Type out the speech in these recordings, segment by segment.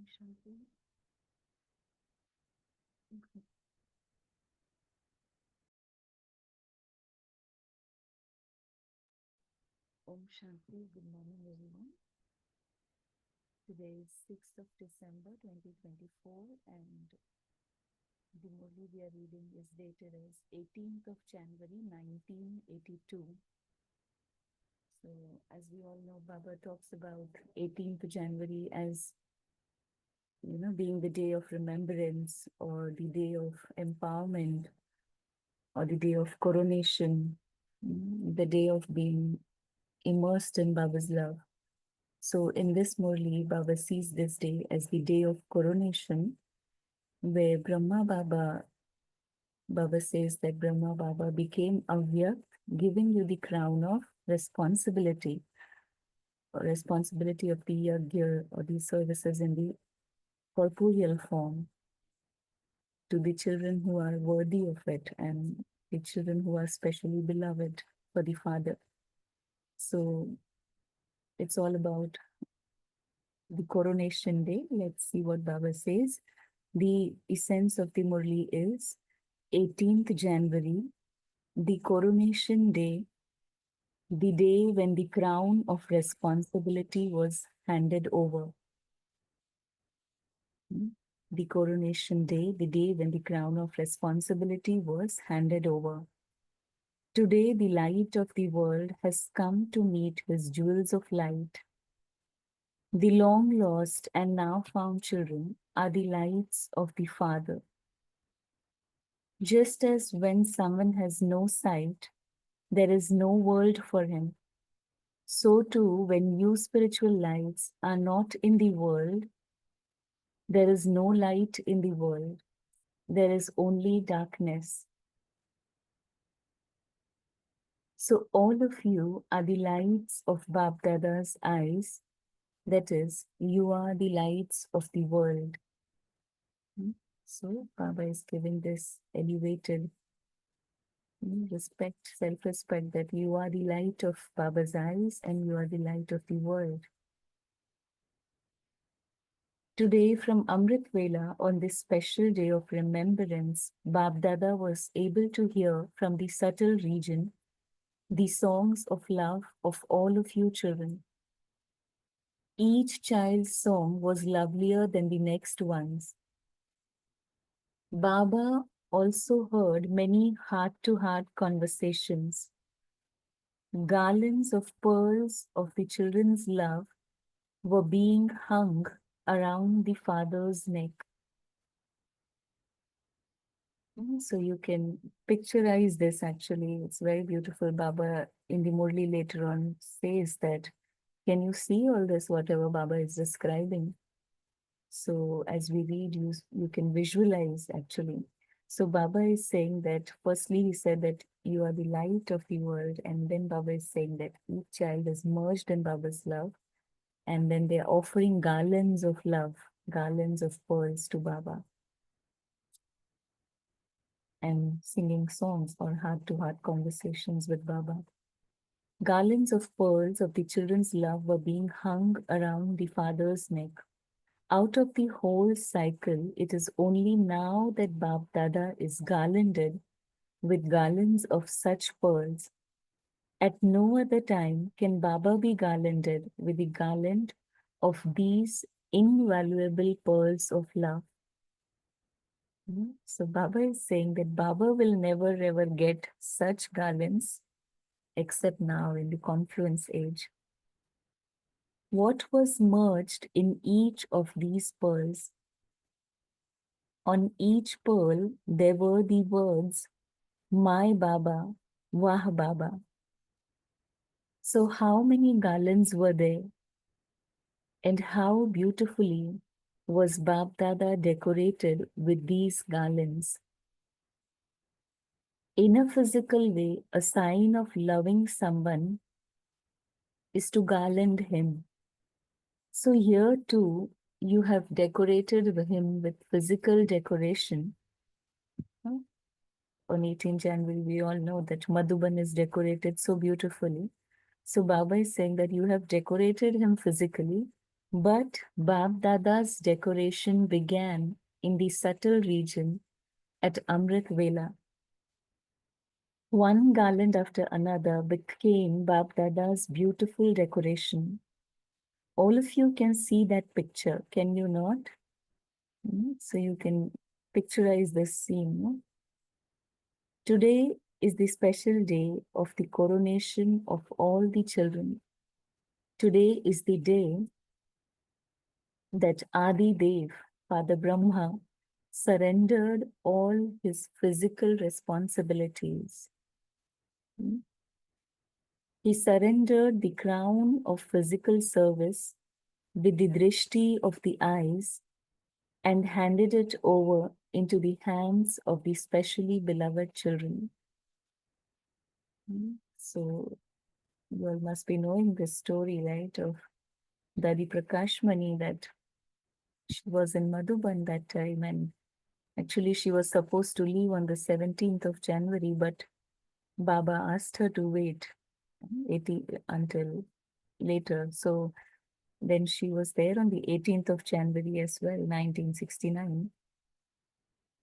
Om Shanti. Om Shanti. Good morning, everyone. Today is 6th of December 2024, and the Murli we are reading is dated as 18th of January 1982. So, as we all know, Baba talks about 18th January as being the day of remembrance, or the day of empowerment, or the day of coronation, the day of being immersed in Baba's love. So in this Murli, Baba sees this day as the day of coronation, where Baba says that Brahma Baba became Avyak, giving you the crown of responsibility, or responsibility of the yajna, or the services in the corporeal form, to the children who are worthy of it, and the children who are specially beloved for the Father. So it's all about the coronation day. Let's see what Baba says. The essence of the Murli is 18th January, the coronation day, the day when the crown of responsibility was handed over. The coronation day, the day when the crown of responsibility was handed over. Today, the light of the world has come to meet his jewels of light. The long lost and now found children are the lights of the Father. Just as when someone has no sight, there is no world for him, so too when you spiritual lights are not in the world, there is no light in the world. There is only darkness. So all of you are the lights of Bab Dada's eyes. That is, you are the lights of the world. So Baba is giving this elevated respect, self-respect, that you are the light of Baba's eyes and you are the light of the world. Today, from Amrit Vela, on this special day of remembrance, Bab Dada was able to hear from the subtle region the songs of love of all of you children. Each child's song was lovelier than the next one's. Baba also heard many heart-to-heart conversations. Garlands of pearls of the children's love were being hung around the father's neck. So you can picturize this actually. It's very beautiful. Baba in the Murli later on says that, can you see all this, whatever Baba is describing? So as we read, you can visualize actually. So Baba is saying that, firstly he said that you are the light of the world, and then Baba is saying that each child is merged in Baba's love, and then they are offering garlands of love, garlands of pearls to Baba, and singing songs or heart-to-heart conversations with Baba. Garlands of pearls of the children's love were being hung around the father's neck. Out of the whole cycle, it is only now that Bab Dada is garlanded with garlands of such pearls. At no other time can Baba be garlanded with the garland of these invaluable pearls of love. So Baba is saying that Baba will never ever get such garlands except now in the confluence age. What was merged in each of these pearls? On each pearl, there were the words, My Baba, Wah Baba. So how many garlands were there? And how beautifully was Bab Dada decorated with these garlands? In a physical way, a sign of loving someone is to garland him. So here too, you have decorated him with physical decoration. On 18 January, we all know that Madhuban is decorated so beautifully. So Baba is saying that you have decorated him physically, But Bab Dada's decoration began in the subtle region at Amrit Vela. One garland after another became Bab Dada's beautiful decoration. All of you can see that picture, can you not? So you can picturize this scene. No? Today is the special day of the coronation of all the children. Today is the day that Adi Dev, Father Brahma, surrendered all his physical responsibilities. He surrendered the crown of physical service with the drishti of the eyes and handed it over into the hands of the specially beloved children. So you all must be knowing this story, right, of Dadi Prakashmani, that she was in Madhuban that time, and actually she was supposed to leave on the 17th of January, but Baba asked her to wait 80 until later. So then she was there on the 18th of January as well, 1969.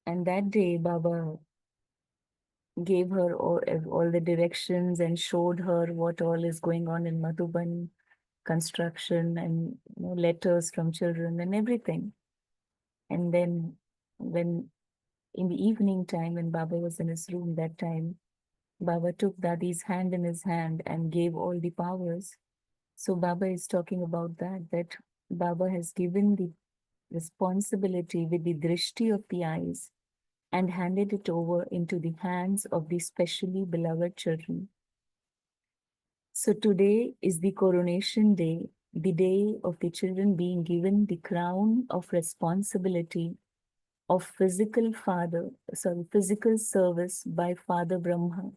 And that day, Baba gave her all the directions and showed her what all is going on in Madhuban, construction and letters from children and everything. And then when in the evening time, when Baba was in his room that time, Baba took Dadi's hand in his hand and gave all the powers. So Baba is talking about that Baba has given the responsibility with the drishti of the eyes and handed it over into the hands of the specially beloved children. So today is the coronation day, the day of the children being given the crown of responsibility of physical service by Father Brahma.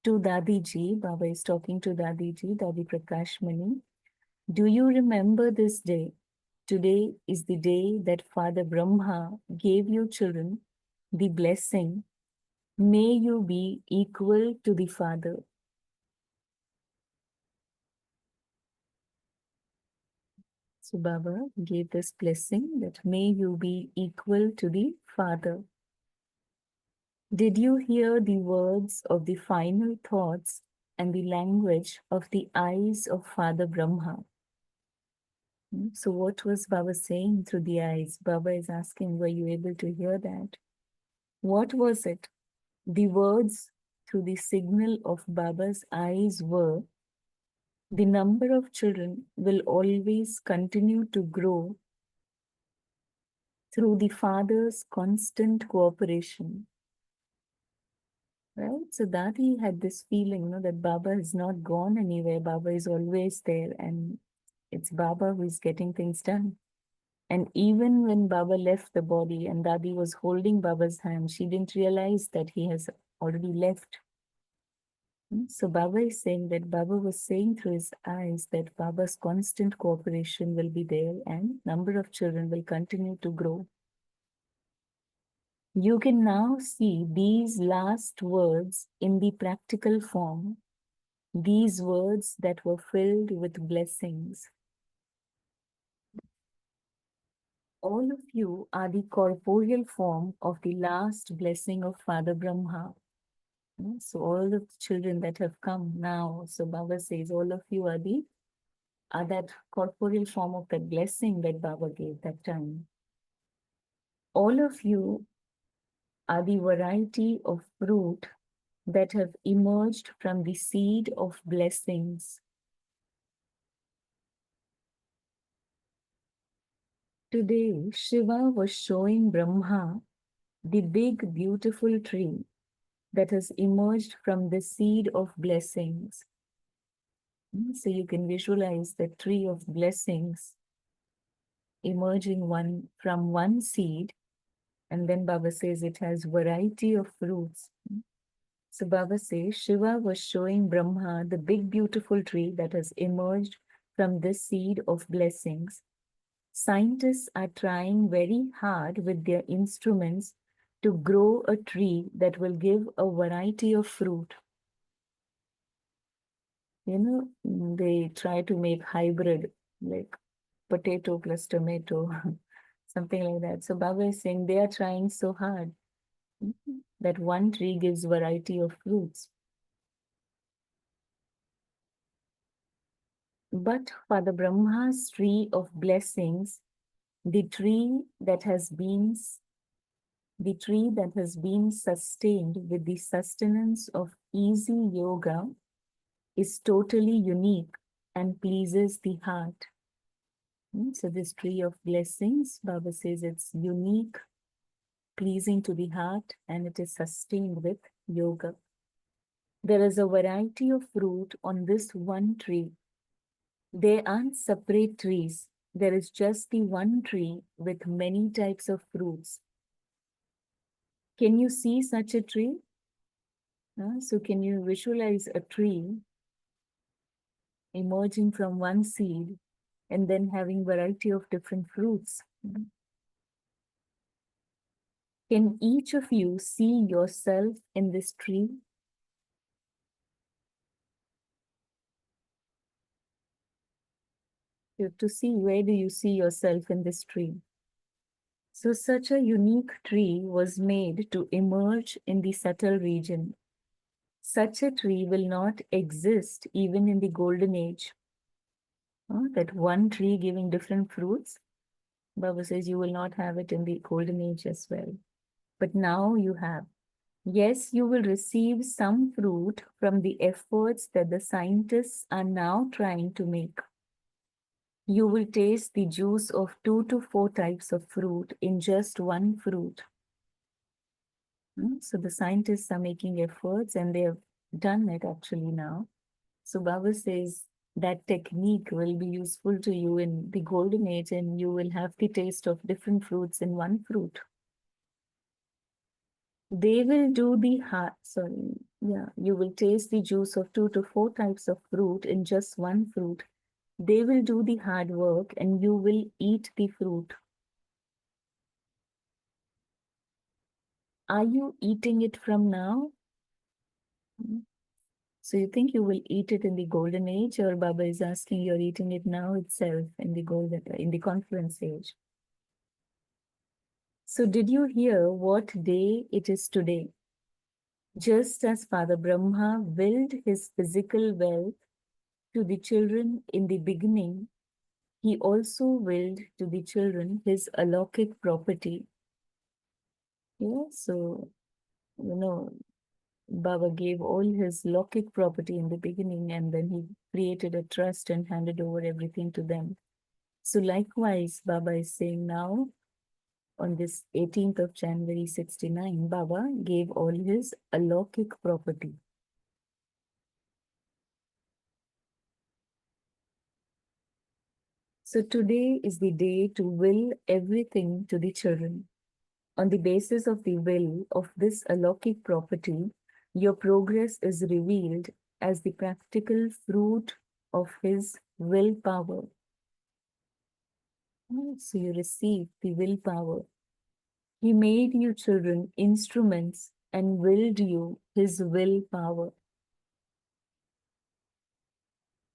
To Dadi Ji, Baba is talking to Dadi Ji, Dadi Prakashmani. Do you remember this day? Today is the day that Father Brahma gave you children the blessing. May you be equal to the Father. So Baba gave this blessing that may you be equal to the Father. Did you hear the words of the final thoughts and the language of the eyes of Father Brahma? So what was Baba saying through the eyes? Baba is asking, were you able to hear that? What was it? The words through the signal of Baba's eyes were, the number of children will always continue to grow through the Father's constant cooperation. Right? So Dadi had this feeling, that Baba has not gone anywhere. Baba is always there, and it's Baba who is getting things done. And even when Baba left the body and Dadi was holding Baba's hand, she didn't realize that he has already left. So Baba is saying that Baba was saying through his eyes that Baba's constant cooperation will be there and number of children will continue to grow. You can now see these last words in the practical form, these words that were filled with blessings. All of you are the corporeal form of the last blessing of Father Brahma. So all the children that have come now, so Baba says, all of you are that corporeal form of that blessing that Baba gave that time. All of you are the variety of fruit that have emerged from the seed of blessings. Today, Shiva was showing Brahma the big, beautiful tree that has emerged from the seed of blessings. So you can visualize the tree of blessings emerging from one seed, and then Baba says it has variety of fruits. So Baba says Shiva was showing Brahma the big beautiful tree that has emerged from this seed of blessings. Scientists are trying very hard with their instruments to grow a tree that will give a variety of fruit. They try to make hybrid, like potato plus tomato, something like that. So Baba is saying they are trying so hard. That one tree gives variety of fruits. But for the Brahma's tree of blessings, the tree that has been sustained with the sustenance of easy yoga is totally unique and pleases the heart. So this tree of blessings, Baba says it's unique, pleasing to the heart, and it is sustained with yoga. There is a variety of fruit on this one tree. They aren't separate trees. There is just the one tree with many types of fruits. Can you see such a tree? So can you visualize a tree emerging from one seed and then having variety of different fruits? Can each of you see yourself in this tree? You have to see, where do you see yourself in this tree? So such a unique tree was made to emerge in the subtle region. Such a tree will not exist even in the golden age. That one tree giving different fruits, Baba says you will not have it in the golden age as well. But now you have. Yes, you will receive some fruit from the efforts that the scientists are now trying to make. You will taste the juice of 2 to 4 types of fruit in just one fruit. So the scientists are making efforts and they have done it actually now. So Baba says that technique will be useful to you in the golden age and you will have the taste of different fruits in one fruit. They will do the you will taste the juice of 2 to 4 types of fruit in just one fruit. They will do the hard work and you will eat the fruit. Are you eating it from now? So you think you will eat it in the golden age, or Baba is asking you're eating it now itself in the conference age? So did you hear what day it is today? Just as Father Brahma willed his physical wealth to the children in the beginning, he also willed to the children his alokik property. Yeah, so, Baba gave all his Lokik property in the beginning and then he created a trust and handed over everything to them. So likewise, Baba is saying now, on this 18th of January 69, Baba gave all his Alokik property. So today is the day to will everything to the children. On the basis of the will of this Alokik property, your progress is revealed as the practical fruit of his willpower. So you receive the willpower. He made you children instruments and willed you his willpower.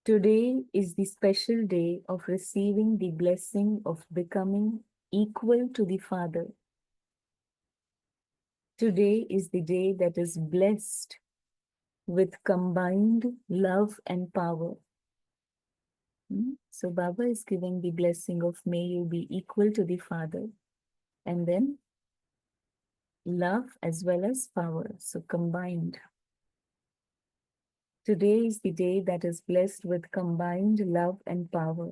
Today is the special day of receiving the blessing of becoming equal to the Father. Today is the day that is blessed with combined love and power. So Baba is giving the blessing of may you be equal to the Father, and then love as well as power, so combined. Today is the day that is blessed with combined love and power.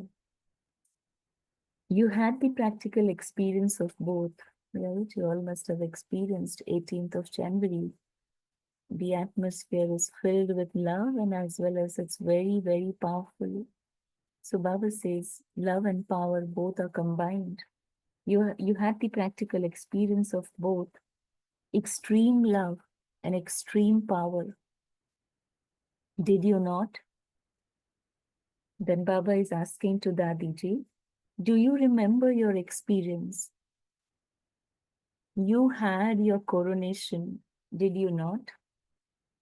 You had the practical experience of both, right? You all must have experienced 18th of January. The atmosphere is filled with love and as well as it's very, very powerful. So Baba says love and power both are combined. You had the practical experience of both extreme love and extreme power. Did you not? Then Baba is asking to Dadiji, do you remember your experience? You had your coronation, did you not?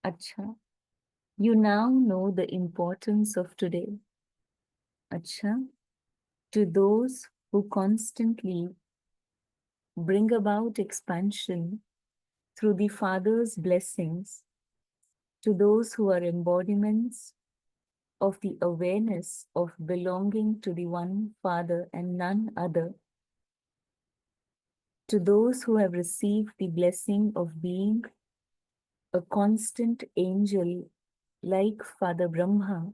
Acha. You now know the importance of today. Acha. to those who constantly bring about expansion through the Father's blessings, to those who are embodiments of the awareness of belonging to the one Father and none other, to those who have received the blessing of being a constant angel like Father Brahma,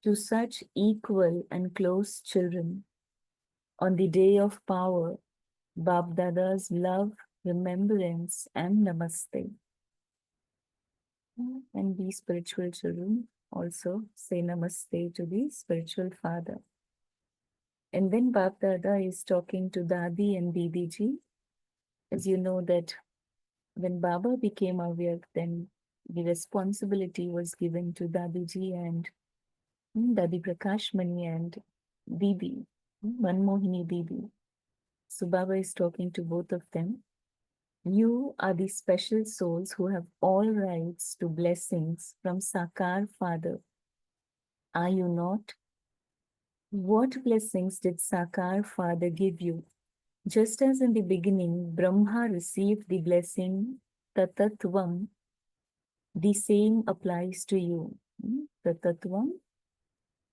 to such equal and close children, on the day of power, Bab Dada's love, remembrance, and namaste. And we spiritual children also say namaste to the spiritual father. And when Bab Dada is talking to Dadi and Didi ji, as you know that when Baba became aware, then the responsibility was given to Dadi ji and Dadi Prakashmani and Didi, Manmohini Didi. So Baba is talking to both of them. You are the special souls who have all rights to blessings from Sakar Father. Are you not? What blessings did Sakar Father give you? Just as in the beginning, Brahma received the blessing Tatatvam, the same applies to you. Tatatvam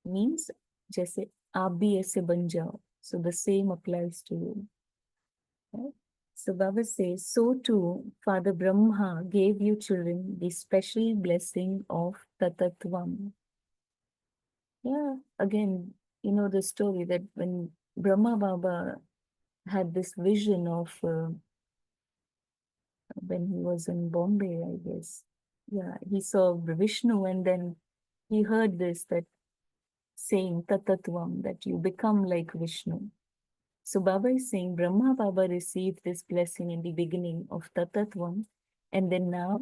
means जैसे आप भी ऐसे बन जाओ. So the same applies to you. Right? So Baba says, so too, Father Brahma gave you children the special blessing of Tatatvam. Yeah, again, you know the story that when Brahma Baba had this vision of when he was in Bombay, I guess. Yeah, he saw Vishnu and then he heard this, that saying Tatatvam, that you become like Vishnu. So Baba is saying Brahma Baba received this blessing in the beginning of Tatatvam, and then now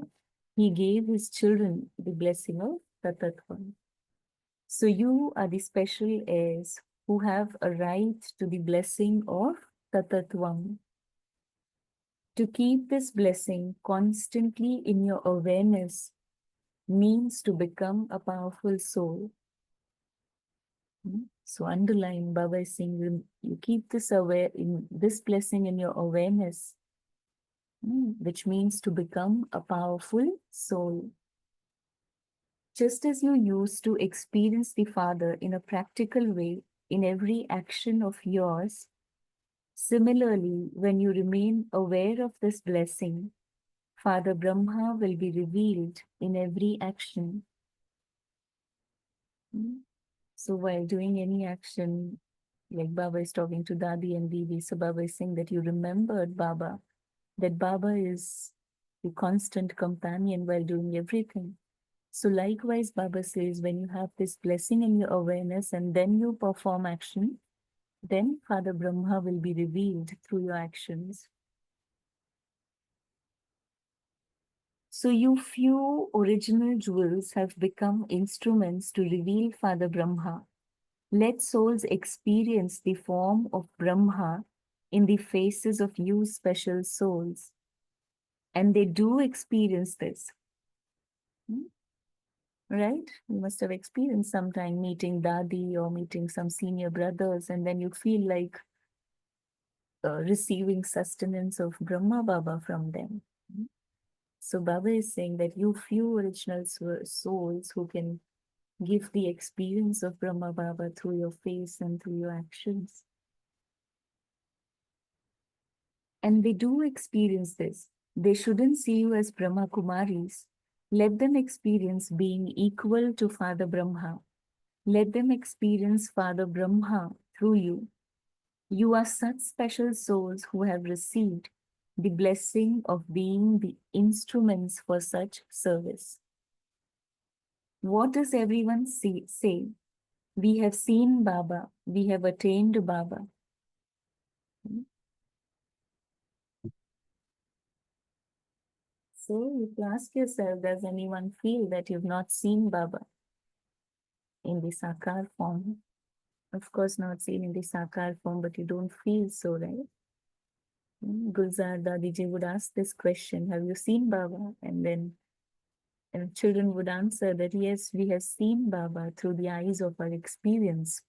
he gave his children the blessing of Tatatvam. So you are the special heirs who have a right to the blessing of Tatatvam. To keep this blessing constantly in your awareness means to become a powerful soul. So underline, Baba is saying, you keep this blessing in your awareness, which means to become a powerful soul. Just as you used to experience the Father in a practical way in every action of yours, similarly, when you remain aware of this blessing, Father Brahma will be revealed in every action. So while doing any action, like Baba is talking to Dadi and Didi, so Baba is saying that you remembered Baba, that Baba is the constant companion while doing everything. So likewise, Baba says, when you have this blessing in your awareness and then you perform action, then Father Brahma will be revealed through your actions. So you few original jewels have become instruments to reveal Father Brahma. Let souls experience the form of Brahma in the faces of you special souls. And they do experience this. Right? You must have experienced sometime meeting Dadi or meeting some senior brothers, and then you feel like receiving sustenance of Brahma Baba from them. So Baba is saying that you few original souls who can give the experience of Brahma Baba through your face and through your actions. And they do experience this. They shouldn't see you as Brahma Kumaris. Let them experience being equal to Father Brahma. Let them experience Father Brahma through you. You are such special souls who have received the blessing of being the instruments for such service. What does everyone say? We have seen Baba. We have attained Baba. So you ask yourself, does anyone feel that you've not seen Baba in the Sakar form? Of course, not seen in the Sakar form, but you don't feel so, right? Gulzar Dadiji would ask this question, have you seen Baba? And then children would answer that, yes, we have seen Baba through the eyes of our experience.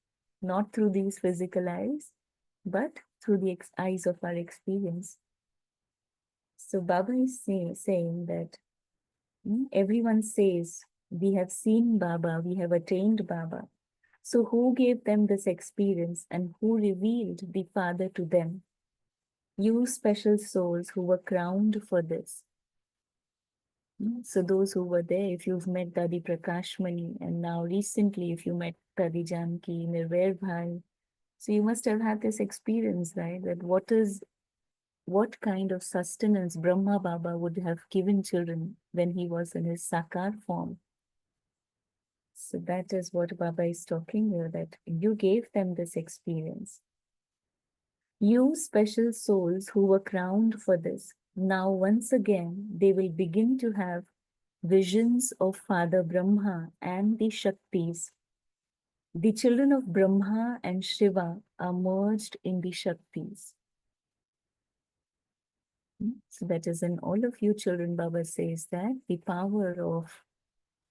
not through these physical eyes, but through the eyes of our experience. So Baba is saying that everyone says, we have seen Baba, we have attained Baba. So who gave them this experience and who revealed the Father to them? You special souls who were crowned for this. So those who were there, if you've met Dadi Prakashmani, and now recently if you met Dadi Janki, Nirvair Bhai, so you must have had this experience, right? That what kind of sustenance Brahma Baba would have given children when he was in his Sakar form. So that is what Baba is talking here, that you gave them this experience. You special souls who were crowned for this, now once again they will begin to have visions of Father Brahma and the Shaktis. The children of Brahma and Shiva are merged in the Shaktis. So that is in all of you children, Baba says that the power of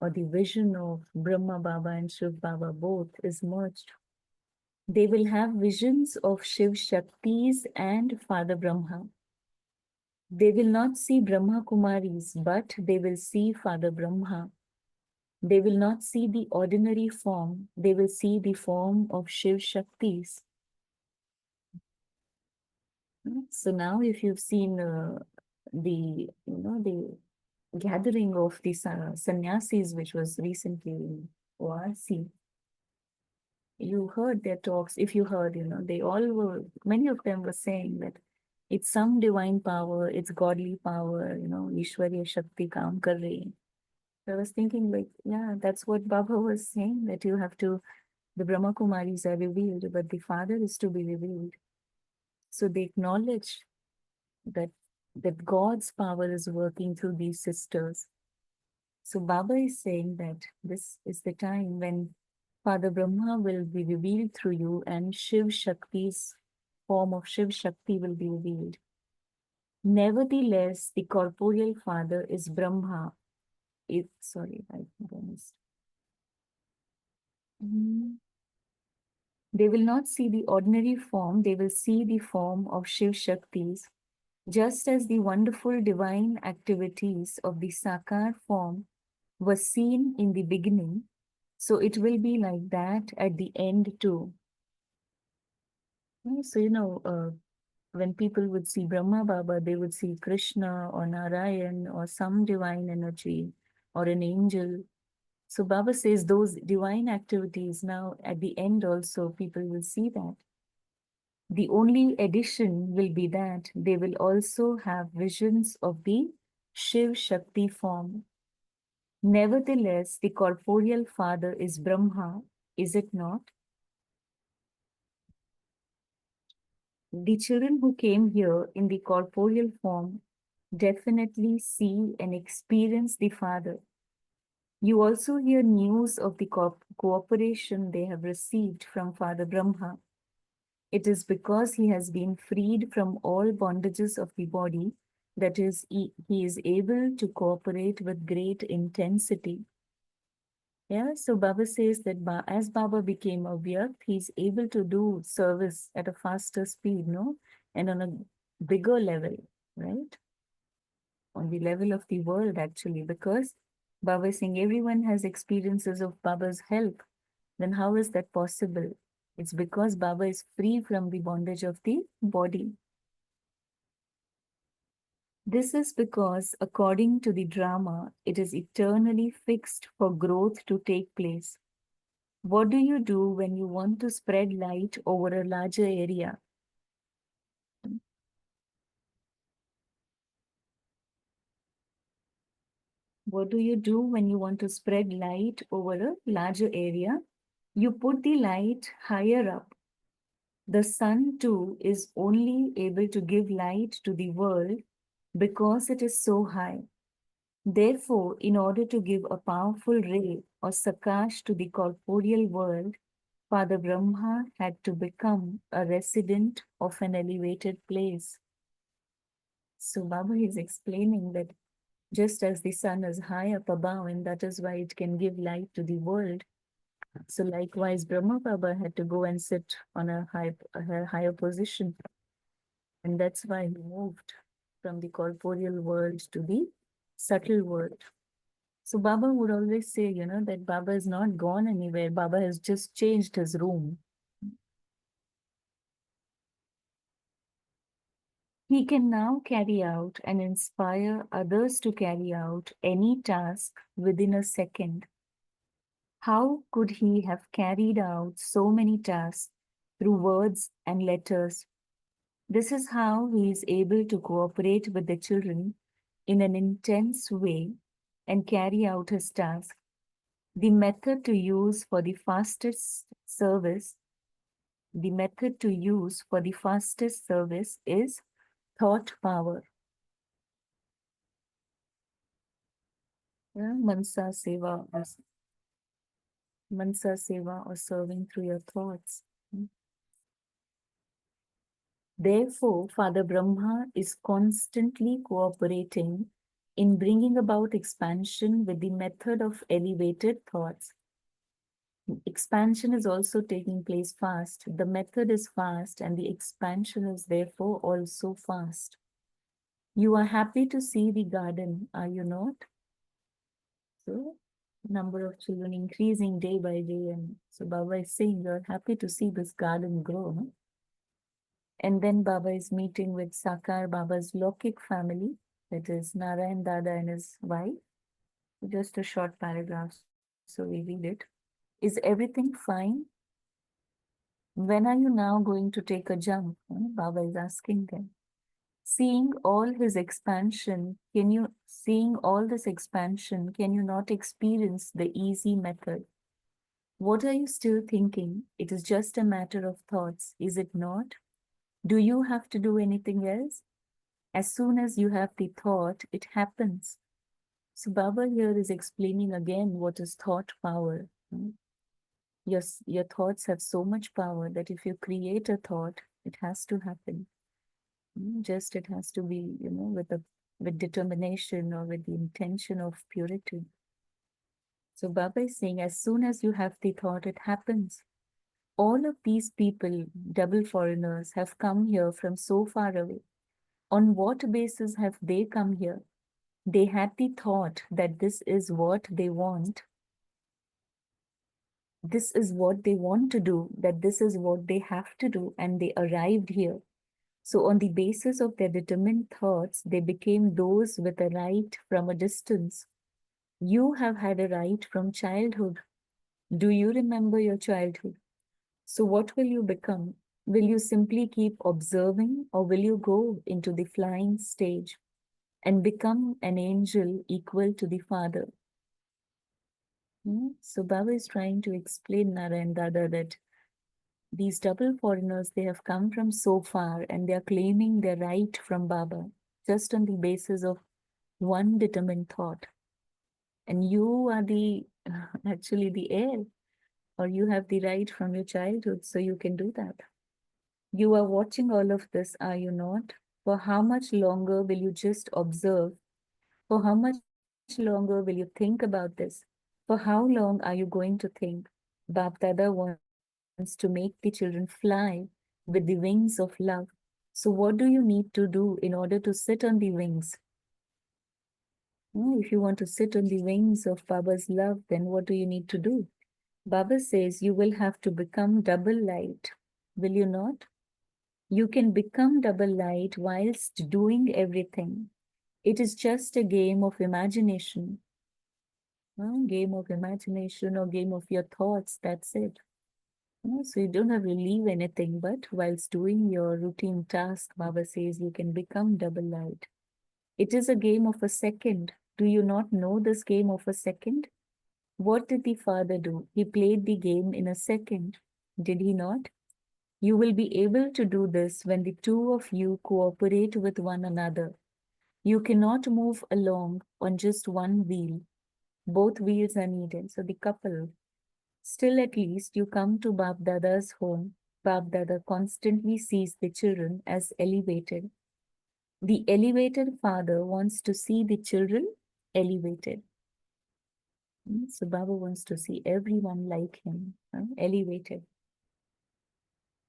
or the vision of Brahma Baba and Shiv Baba both is merged. They will have visions of Shiv Shaktis and Father Brahma. They will not see Brahma Kumaris, but they will see Father Brahma. They will not see the ordinary form, they will see the form of Shiv Shaktis. So now if you've seen the gathering of the sannyasis, which was recently in ORC, you heard their talks. If you heard, they all were, many of them were saying that it's some divine power, it's godly power, Ishwarya Shakti kaam kar rahi hai. So I was thinking, like, yeah, that's what Baba was saying, that you have to, the Brahma Kumaris are revealed, but the Father is to be revealed. So they acknowledge that God's power is working through these sisters. So Baba is saying that this is the time when Father Brahma will be revealed through you and Shiv Shakti's form of Shiv Shakti will be revealed. Nevertheless, the corporeal father is Brahma. Sorry, I promised. They will not see the ordinary form, they will see the form of Shiv Shaktis, just as the wonderful divine activities of the Sakar form were seen in the beginning, so it will be like that at the end too. So, when people would see Brahma Baba, they would see Krishna or Narayan or some divine energy or an angel. So Baba says those divine activities now at the end also people will see that. The only addition will be that they will also have visions of the Shiv Shakti form. Nevertheless, the corporeal father is Brahma, is it not? The children who came here in the corporeal form definitely see and experience the Father. You also hear news of the cooperation they have received from Father Brahma. It is because he has been freed from all bondages of the body that is, he is able to cooperate with great intensity. Yeah, so Baba says that as Baba became a Vyakt, he's able to do service at a faster speed, no? And on a bigger level, right? On the level of the world, actually, because Baba is saying everyone has experiences of Baba's help. Then how is that possible? It's because Baba is free from the bondage of the body. This is because, according to the drama, it is eternally fixed for growth to take place. What do you do when you want to spread light over a larger area? What do you do when you want to spread light over a larger area? You put the light higher up. The sun too is only able to give light to the world because it is so high. Therefore, in order to give a powerful ray or sakash to the corporeal world, Father Brahma had to become a resident of an elevated place. So Baba is explaining that just as the sun is high up above, and that is why it can give light to the world, So likewise, Brahma Baba had to go and sit on a higher position. And that's why he moved from the corporeal world to the subtle world. So Baba would always say, that Baba is not gone anywhere. Baba has just changed his room. He can now carry out and inspire others to carry out any task within a second. How could he have carried out so many tasks through words and letters? This is how he is able to cooperate with the children in an intense way and carry out his task. The method to use for the fastest service, is thought power. Yeah, Mansa Seva or serving through your thoughts. Therefore, Father Brahma is constantly cooperating in bringing about expansion with the method of elevated thoughts. Expansion is also taking place fast. The method is fast and the expansion is therefore also fast. You are happy to see the garden, are you not? So, number of children increasing day by day, and so Baba is saying you're happy to see this garden grow. No? And then Baba is meeting with Sakar Baba's Lokik family, that is Narayan Dada and his wife. Just a short paragraph, so we read it. Is everything fine? When are you now going to take a jump? Baba is asking them. Seeing all this expansion, can you not experience the easy method? What are you still thinking? It is just a matter of thoughts, is it not? Do you have to do anything else? As soon as you have the thought, it happens. So Baba here is explaining again what is thought power. Your thoughts have so much power that if you create a thought, it has to happen. Just it has to be, with determination or with the intention of purity. So Baba is saying, as soon as you have the thought, it happens. All of these people, double foreigners, have come here from so far away. On what basis have they come here? They had the thought that this is what they want. This is what they want to do, that this is what they have to do, and they arrived here. So on the basis of their determined thoughts, they became those with a right from a distance. You have had a right from childhood. Do you remember your childhood? So what will you become? Will you simply keep observing, or will you go into the flying stage and become an angel equal to the Father? So Baba is trying to explain Narayan Dada that these double foreigners, they have come from so far and they are claiming their right from Baba just on the basis of one determined thought. And you are actually the heir, or you have the right from your childhood, so you can do that. You are watching all of this, are you not? For how much longer will you just observe? For how much longer will you think about this? For how long are you going to think? Bab Dada wants to make the children fly with the wings of love. So what do you need to do in order to sit on the wings? If you want to sit on the wings of Baba's love, then what do you need to do? Baba says you will have to become double light. Will you not? You can become double light whilst doing everything. It is just a game of imagination. Game of imagination or game of your thoughts, that's it. So you don't have to leave anything, but whilst doing your routine task, Baba says you can become double light. It is a game of a second. Do you not know this game of a second? What did the Father do? He played the game in a second. Did he not? You will be able to do this when the two of you cooperate with one another. You cannot move along on just one wheel. Both wheels are needed. So the couple, still at least you come to Bab Dada's home. Bab Dada constantly sees the children as elevated. The elevated father wants to see the children elevated. So Baba wants to see everyone like him, elevated.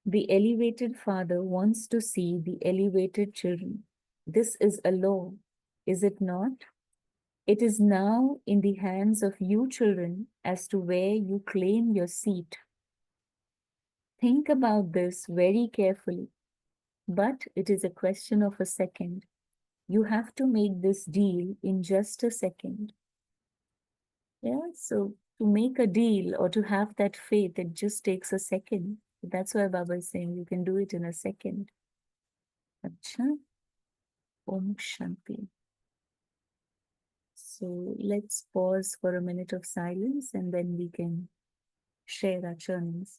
The elevated father wants to see the elevated children. This is a law, is it not? It is now in the hands of you children as to where you claim your seat. Think about this very carefully, but it is a question of a second. You have to make this deal in just a second. Yeah, so to make a deal or to have that faith, it just takes a second. That's why Baba is saying you can do it in a second. Acha. Om Shanti. So let's pause for a minute of silence and then we can share our churnings.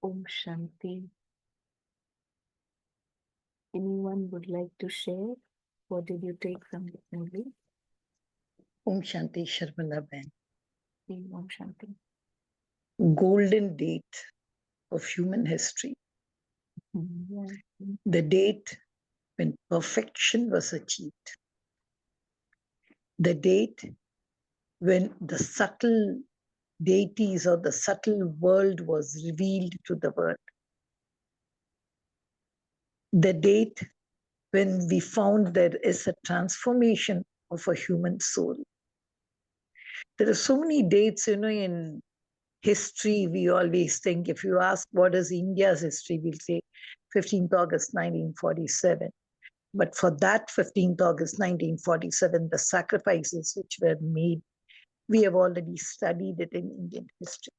Om Shanti. Anyone would like to share? What did you take from the movie? Om Shanti Sharmila Ben. Om Shanti. Golden date of human history. Yeah. The date when perfection was achieved. The date when the subtle deities or the subtle world was revealed to the world. The date when we found there is a transformation of a human soul. There are so many dates, in history. We always think, if you ask what is India's history, we'll say 15th August 1947. But for that 15th August 1947, the sacrifices which were made, we have already studied it in Indian history.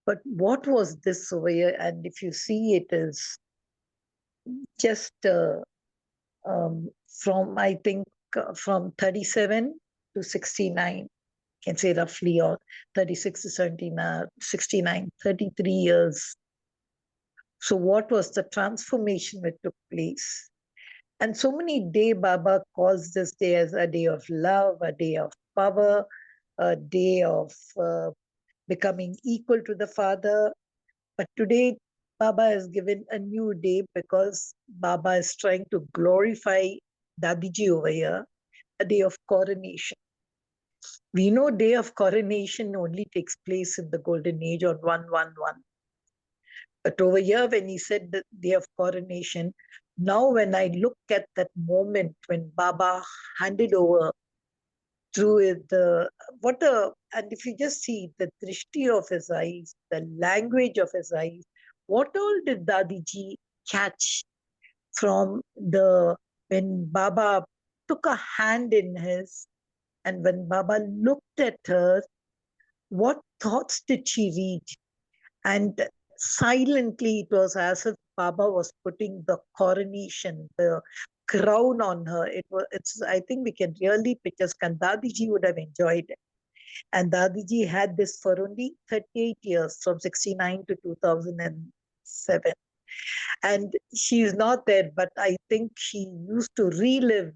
But what was this over here? And if you see, it is just from, I think, from 37 to 69, you can say roughly, or 36 to 79, 69, 33 years. So what was the transformation that took place? And so many day Baba calls this day as a day of love, a day of power, a day of becoming equal to the Father. But today, Baba has given a new day because Baba is trying to glorify Dadiji over here, a day of coronation. We know day of coronation only takes place in the golden age on 111. But over here, when he said the day of coronation, now when I look at that moment when Baba handed over through it, and if you just see the drishti of his eyes, the language of his eyes, what all did Dadiji catch from when Baba took a hand in his, and when Baba looked at her, what thoughts did she read? And silently, it was as if Baba was putting the coronation, the crown on her. I think we can really picture, and Dadiji would have enjoyed it. And Dadiji had this for only 38 years, from 69 to 2007. And she is not there, but I think she used to relive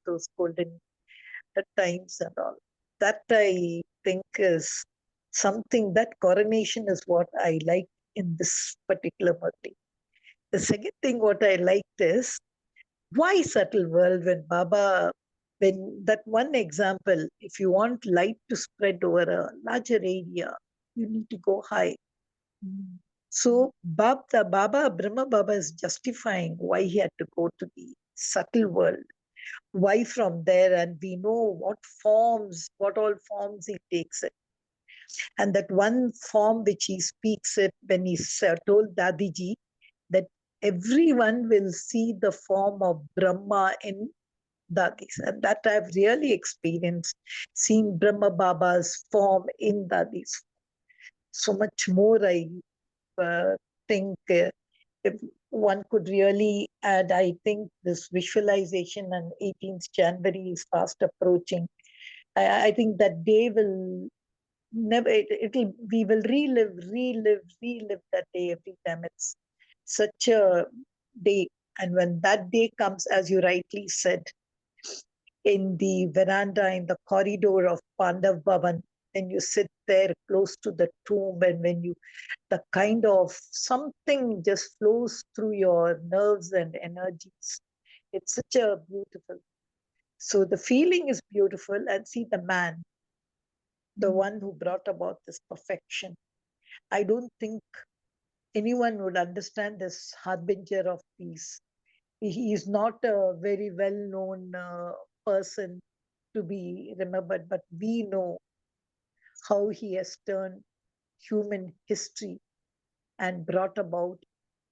those golden times and all. That I think is something, that coronation is what I like in this particular Murli. The second thing what I liked is, why subtle world when that one example, if you want light to spread over a larger area, you need to go high. So Brahma Baba is justifying why he had to go to the subtle world. why from there, and we know what all forms he takes it. And that one form which he speaks it when he told Dadiji that everyone will see the form of Brahma in Dadis. And that I've really experienced, seeing Brahma Baba's form in Dadis. So much more I think if one could really add, I think this visualization on 18th January is fast approaching. I think that day will never, we will relive that day every time. It's such a day. And when that day comes, as you rightly said, in the veranda, in the corridor of Pandav Bhavan, when you sit there close to the tomb, and when you, the kind of something just flows through your nerves and energies. It's such a beautiful. So the feeling is beautiful, and see the man, the one who brought about this perfection. I don't think anyone would understand this harbinger of peace. He is not a very well known person to be remembered, but we know how he has turned human history and brought about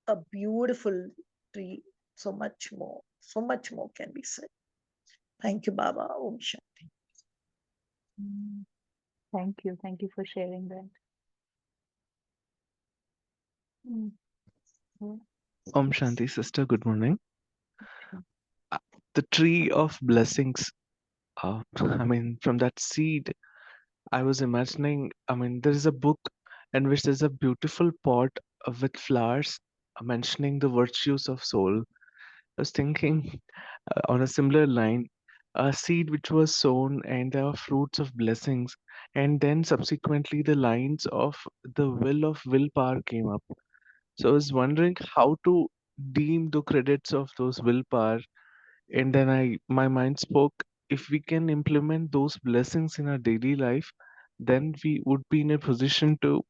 a beautiful tree. So much more can be said. Thank you, Baba. Om Shanti. Thank you for sharing that. Om Shanti, sister. Good morning. The tree of blessings. I mean, from that seed, I was imagining. I mean, there is a book in which there's a beautiful pot with flowers mentioning the virtues of soul. I was thinking on a similar line, a seed which was sown, and there are fruits of blessings, and then subsequently the lines of the will of willpower came up. So I was wondering how to deem the credits of those willpower, and then my mind spoke, if we can implement those blessings in our daily life, then we would be in a position to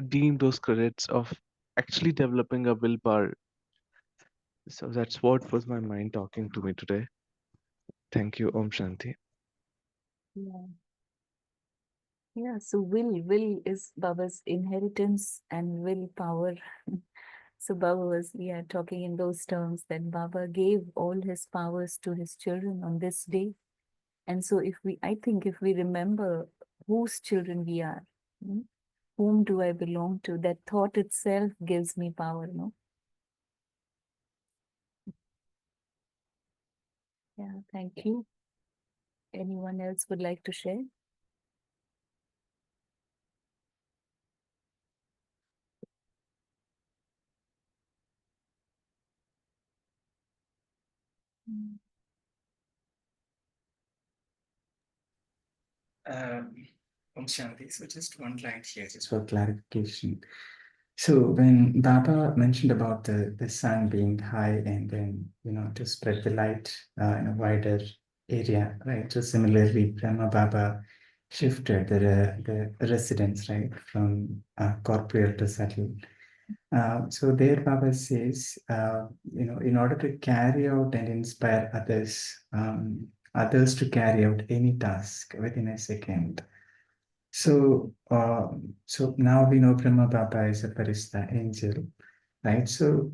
deem those credits of actually developing a willpower. So that's what was my mind talking to me today. Thank you. Om Shanti. So will is Baba's inheritance and willpower. So Baba was, talking in those terms that Baba gave all his powers to his children on this day. And so I think if we remember whose children we are, whom do I belong to, that thought itself gives me power, no? Yeah, thank you. Anyone else would like to share? Om Shanti. So just one line here, just for clarification. So when Baba mentioned about the sun being high and then, to spread the light in a wider area, right? So similarly, Brahma Baba shifted the residence, right, from corporeal to subtle. So there Baba says, in order to carry out and inspire others to carry out any task within a second. So, so now we know Brahma Baba is a Farishta angel, right? So,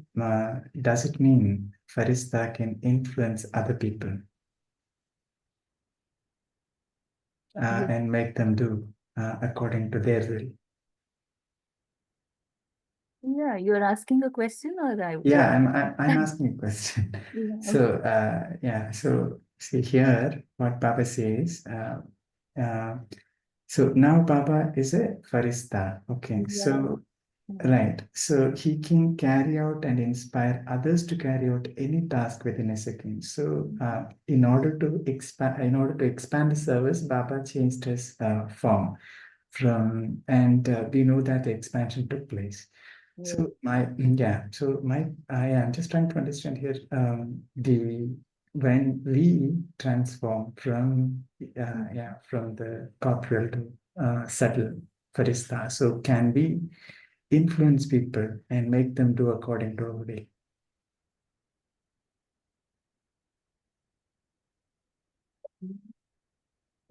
does it mean Farishta can influence other people and make them do according to their will? Yeah, you're asking a question, or I'm asking a question. Yeah, So, so see here what Baba says. So now Baba is a Farishta. Okay, so right. So he can carry out and inspire others to carry out any task within a second. So in order to expand the service, Baba changed his form from, and we know that the expansion took place. So I am just trying to understand here when we transform from from the corporeal to subtle farista, so can we influence people and make them do according to our will?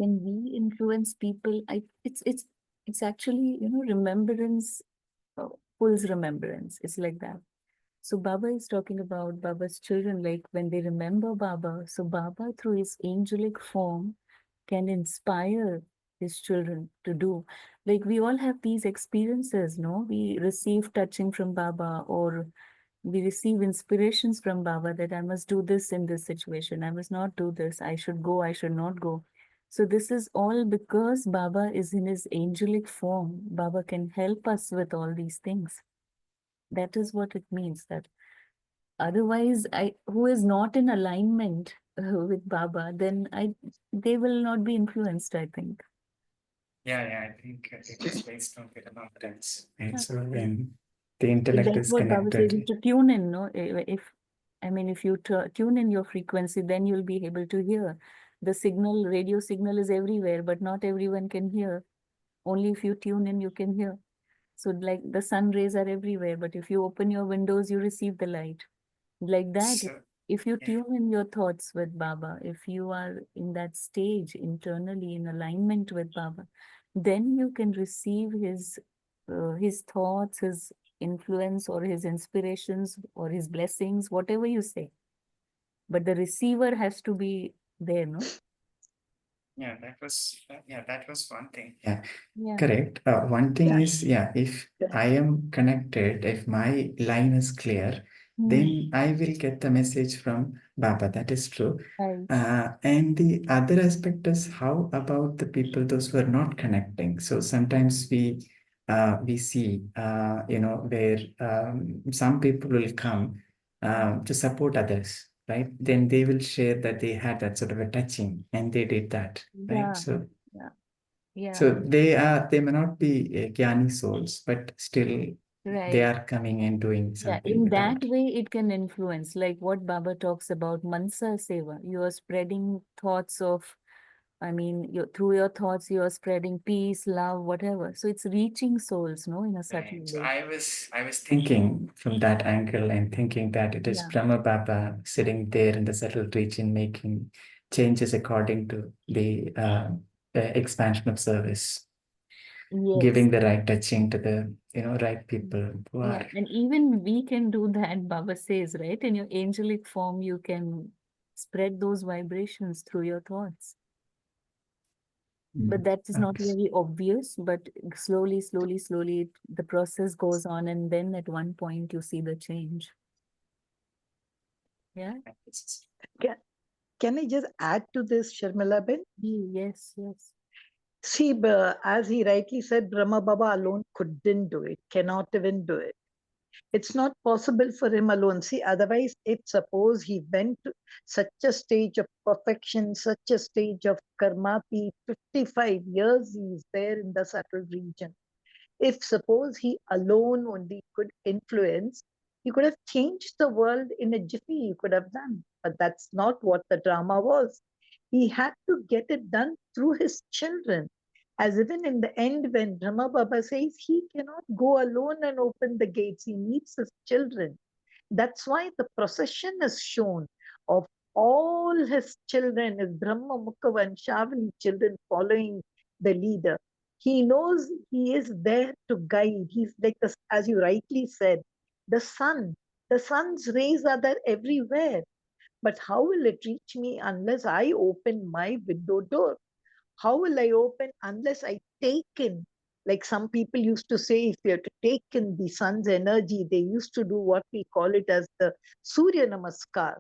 Can we influence people? It's actually, remembrance pulls remembrance. It's like that. So Baba is talking about Baba's children, like when they remember Baba. So Baba, through his angelic form, can inspire his children to do. Like we all have these experiences, no? We receive touching from Baba, or we receive inspirations from Baba that I must do this in this situation. I must not do this. I should go. I should not go. So this is all because Baba is in his angelic form. Baba can help us with all these things. That is what it means. That otherwise, who is not in alignment with Baba, then they will not be influenced, I think. Yeah, I think it is based on the remembrance. And Yeah. so when the intellect That's is what Baba says, connected, to tune in, no? If you tune in your frequency, then you'll be able to hear. The signal, radio signal is everywhere, but not everyone can hear. Only if you tune in, you can hear. So like the sun rays are everywhere, but if you open your windows, you receive the light. Like that, so if you yeah. tune in your thoughts with Baba, if you are in that stage internally in alignment with Baba, then you can receive his thoughts, his influence, or his inspirations, or his blessings, whatever you say. But the receiver has to be there, no? That was one thing. Yeah, Yeah. correct. One thing Yeah. is, if I am connected, if my line is clear, Hmm. then I will get the message from Baba. That is true. Right. And the other aspect is, how about the people, those who are not connecting? So sometimes we see, where some people will come to support others, right? Then they will share that they had that sort of a touching and they did that, right? Yeah. So Yeah. Yeah. so they may not be Jnani souls, but still they Right. are coming and doing Yeah, something in that without. way, it can influence, like what Baba talks about, Mansa Seva. You are spreading thoughts of, through your thoughts, you are spreading peace, love, whatever. So it's reaching souls, no, in a subtle Right. So way. I was thinking from that angle and thinking that it is Yeah. Brahma Baba sitting there in the subtle region making changes according to the expansion of service, Yes. giving the right touching to the right people who Yeah. are. And even we can do that, Baba says, right? In your angelic form, you can spread those vibrations through your thoughts. But that is not Okay. very obvious, but slowly, slowly, slowly, the process goes on, and then at one point you see the change. Yeah. Can I just add to this, Sharmila Ben? Yes, yes. See, as he rightly said, Brahma Baba alone couldn't do it, cannot even do it. It's not possible for him alone. See, otherwise, if suppose he went to such a stage of perfection, such a stage of karmati, 55 years he is there in the subtle region. If suppose he alone only could influence, he could have changed the world in a jiffy, he could have done. But that's not what the drama was. He had to get it done through his children. As even in the end, when Brahma Baba says he cannot go alone and open the gates, he needs his children. That's why the procession is shown of all his children, his Brahma Mukha and Shavali children following the leader. He knows he is there to guide. He's like, as you rightly said, the sun. The sun's rays are there everywhere. But how will it reach me unless I open my window door? How will I open unless I take in? Like some people used to say, if you have to take in the sun's energy, they used to do what we call it as the Surya Namaskar.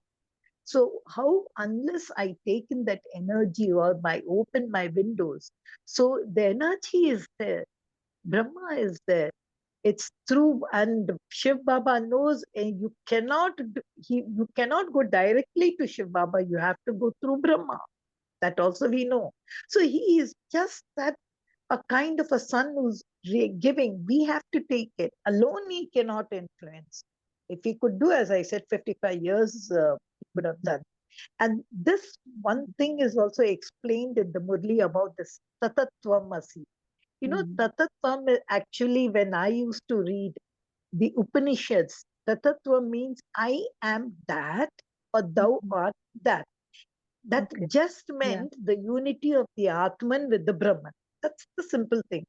So how, unless I take in that energy or I open my windows, so the energy is there, Brahma is there. It's through, and Shiv Baba knows you you cannot go directly to Shiv Baba. You have to go through Brahma. That also we know. So he is just that, a kind of a son who's giving. We have to take it. Alone he cannot influence. If he could do, as I said, 55 years, he could have done. And this one thing is also explained in the Murli about this Tatattvamasi. You know, Tatatvam is actually, when I used to read the Upanishads, Tatatva means I am that or thou art that. That Okay. just Yeah. meant the unity of the Atman with the Brahman. That's the simple thing.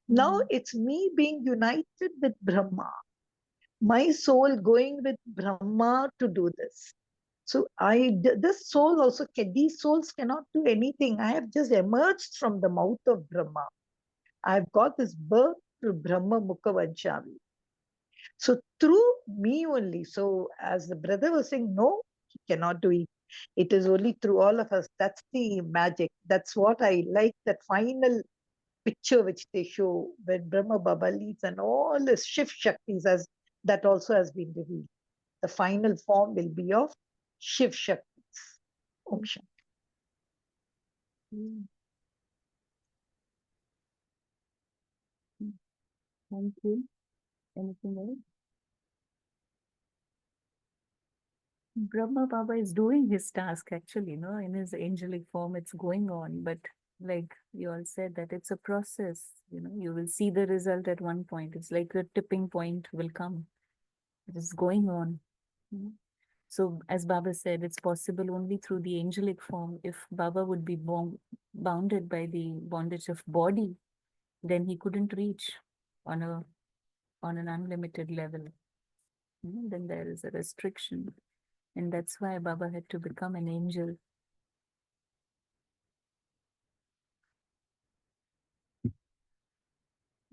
Now it's me being united with Brahma, my soul going with Brahma to do this. So this soul also, these souls cannot do anything. I have just emerged from the mouth of Brahma. I've got this birth through Brahma Mukha Vanchavi. So through me only. So as the brother was saying, no, he cannot do it. It is only through all of us. That's the magic. That's what I like, that final picture which they show when Brahma Baba leads and all his Shiv Shaktis, as that also has been revealed. The final form will be of Shiv Shaktis. Om Shanti. Thank you. Anything else? Brahma Baba is doing his task actually, no, in his angelic form, it's going on. But like you all said, that it's a process, you will see the result at one point. It's like the tipping point will come. It is going on. So as Baba said, it's possible only through the angelic form. If Baba would be bounded by the bondage of body, then he couldn't reach on an unlimited level. Then there is a restriction. And that's why Baba had to become an angel.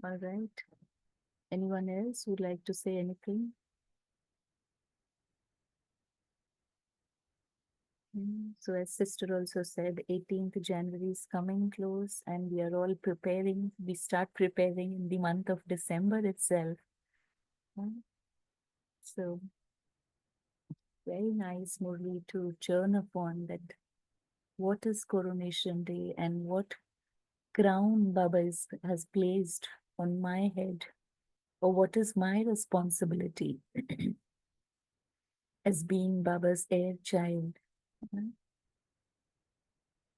All right. Anyone else would like to say anything? So as sister also said, 18th January is coming close and we are all preparing. We start preparing in the month of December itself. So very nice, Murli, to churn upon that. What is Coronation Day and what crown Baba has placed on my head, or what is my responsibility as being Baba's heir child.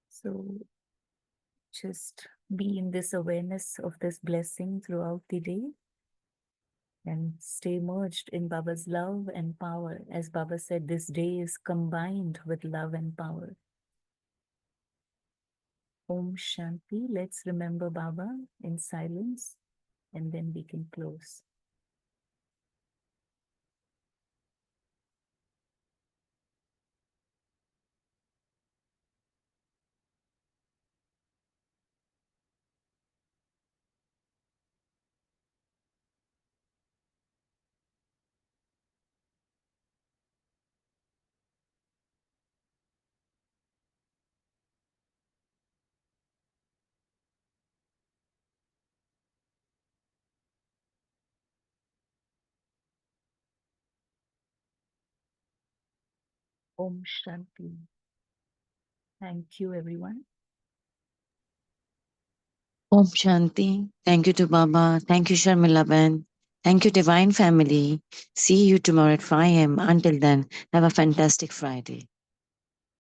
So just be in this awareness of this blessing throughout the day and stay merged in Baba's love and power. As Baba said, this day is combined with love and power. Om Shanti. Let's remember Baba in silence and then we can close. Om Shanti. Thank you, everyone. Om Shanti. Thank you to Baba. Thank you, Sharmila Ben. Thank you, Divine Family. See you tomorrow at 5 a.m. Until then, have a fantastic Friday.